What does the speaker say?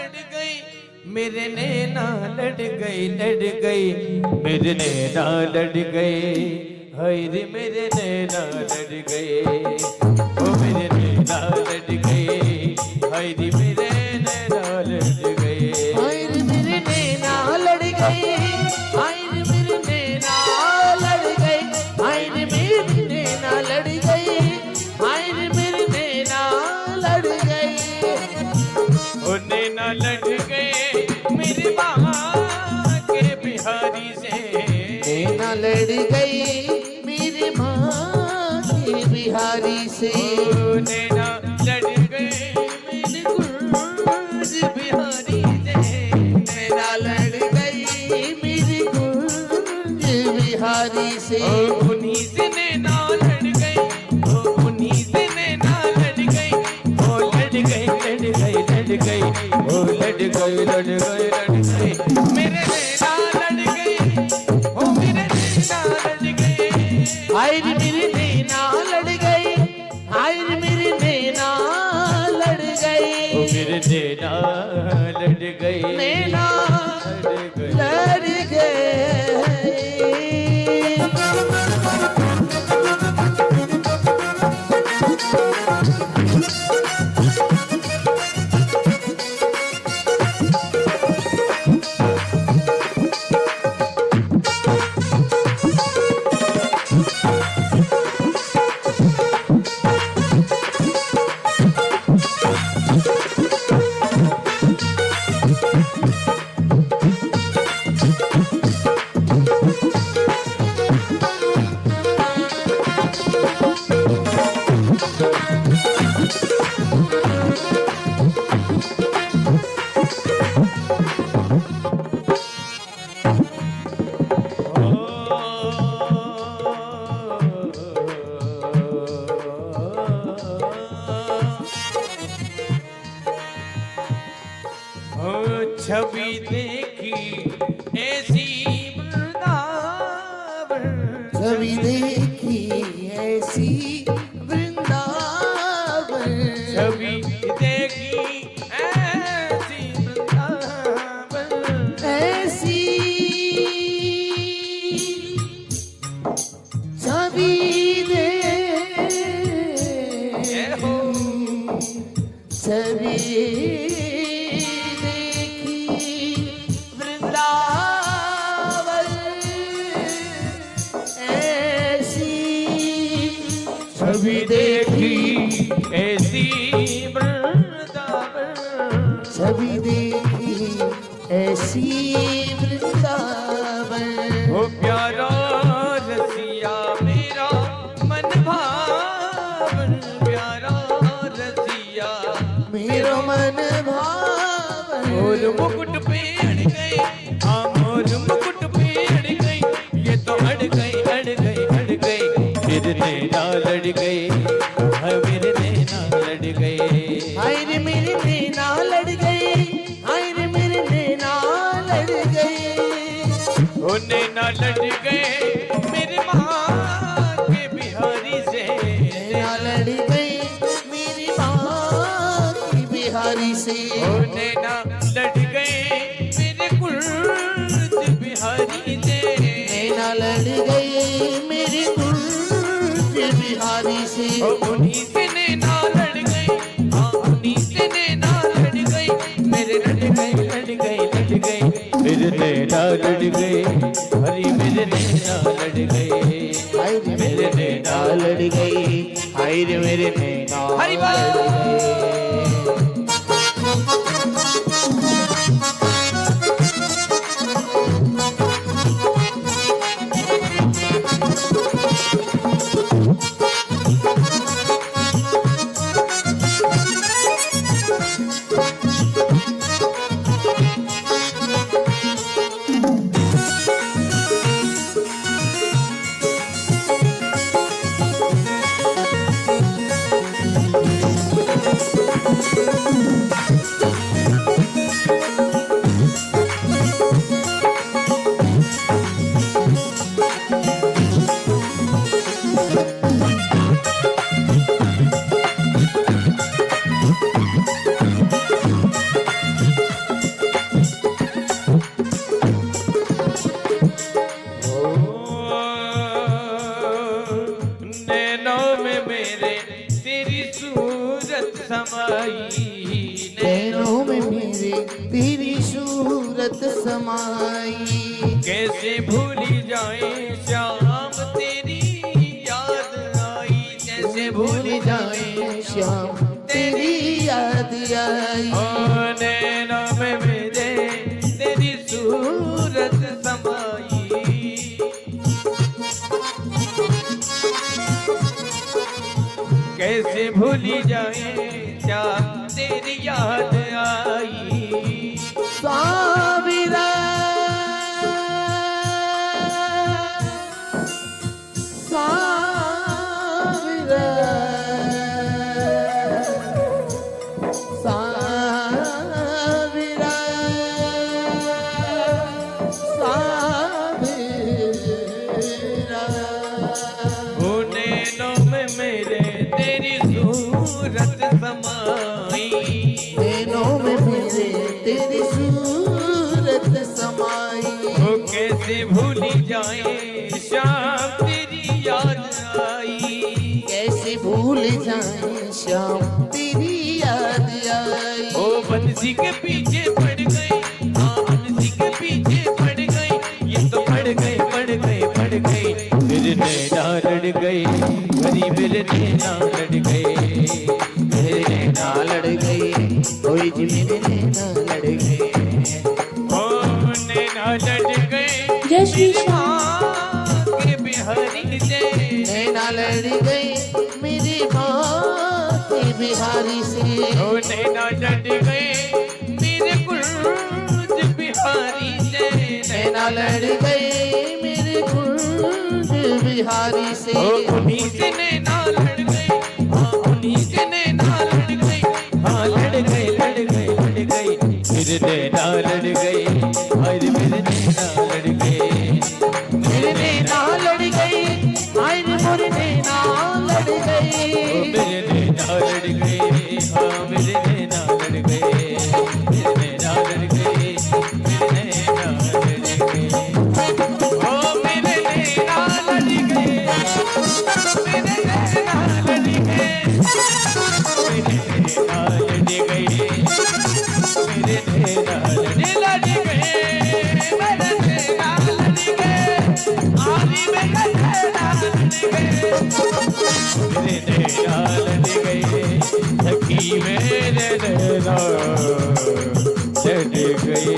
लड़ गई मेरे नैना लड़ गई मेरे नैना लड़ गए हाय रे मेरे नैना लड़ गए ओ मेरे नैना लड़ गए हाय रे मेरे नैना लड़ गए हाय रे मेरे नैना लड़ गए हाय रे मेरे नैना लड़ गए हाय रे मेरे नैना लड़ गए हाय रे मेरे नैना लड़ गए ओ नैना लड़ गए मेरे माँ के बिहारी से नैना लड़ गई मेरी माँ की बिहारी से ओ नैना लड़ गए मेरे गुर्ज बिहारी से नैना लड़ गई मेरी गुर्ज बिहारी से ओ उन्हीं से नैना लड़ गई ओ उन्हीं से नैना लड़ गई ओ लड़ गई लड़ गई ओ लड़ गई मेरे नैना लड़ गई ओ मेरे नैना लड़ गई हाय रे मेरी नैना लड़ गई हाय रे मेरी नैना लड़ गई ओ मेरे नैना लड़ गई नैना लड़ गई लड़ गई छवि देखी ऐसी वृंदावन छवि देखी ऐसी वृंदावन छवि देखी ऐसी वृंदावन ऐसी छवि हो छवि देखी वृंदावन ऐसी छवि देखी ऐसी वृंदावन छवि देखी ऐसी वृंदावन ओ प्यारा रसिया मेरा मन भावन प्यारा रसिया मेरो मन भावन मोर मुकुट पे अड़ गई हाँ मोर मुकुट पे अड़ गई ये तो अड़ गई मेरे नैना लड़ गई हाय मेरे नैना लड़ गई हाय रे मेरे नैना लड़ गई हाय रे मेरे नैना लड़ गई ओ नैना लड़ गए मेरे माँ के बिहारी से नैना लड़ गई मेरी माँ की बिहारी से ओ नैना लड़ गए मेरे कुर्द बिहारी से नैना लड़ गई मेरी गुर्ज बिहारी से ओ उन्हीं से नैना लड़ गई हाँ उन्हीं से नैना लड़ गई मेरे लड़ गई मेरे नैना लड़ गई हरी मेरे नैना लड़ गई हाय रे मेरे नैना लड़ गई हाय रे मेरे नैना हरी बोल। लड़ गई कैसे भूली जाए श्याम तेरी याद आई, कैसे भूली जाए श्याम तेरी याद आई। ओ नैना में मेरे तेरी सूरत समाई, कैसे भूली जाए श्याम तेरी याद आई। साविरा साविरा साविरा साविरा ओ नैनों में मेरे तेरी सूरत समाई, नैनों में मेरे तेरी सूरत समाई। ओ कैसे भूली जाए श्याम तेरी याद आई, कैसे भूल जाए श्याम तेरी याद आई। ओ बंसी के पीछे पड़ गई, हाँ बंसी के पीछे पड़ गई, ये तो पड़ गई पड़ गई पड़ गई, मेरे नैना लड़ गई, मेरी मेरे नैना लड़ गई, मेरे नैना लड़ गई, कोई जी मेरे नैना लड़ गई। ओ नैना लड़ गई जय श्री श्याम। के बिहारी से, नैना लड़ गई मेरी माँ के बिहारी से। ओ नैना लड़ गई मेरे कुंज बिहारी से, नैना लड़ गई मेरे कुंज बिहारी से। ओ उन्हीं से नैना लड़ गई, हाँ उन्हीं से नैना लड़ गई, हाँ लड़ गई लड़ गई लड़ गई, मेरे नैना लड़ गई, हाय रे मेरे नैना लड़ गई, मेरे नैना लड़ गई, हाय रे मोरे नैना लड़ गई। ओ मेरे नैना लड़ गई, हाँ मेरे नैना लड़ गई, मेरे नैना लड़ गई, मेरे नैना लड़ गई, ओ मेरे नैना लड़ गई, मेरे नैना लड़ गई, मेरे नैना लड़ गई, मेरे नैना लड़ गई, मेरे नैना लड़ गई, आली मेरे नैना लड़ गई, मेरे नैना लड़ गई, सखी मेरे नैना लड़ गई।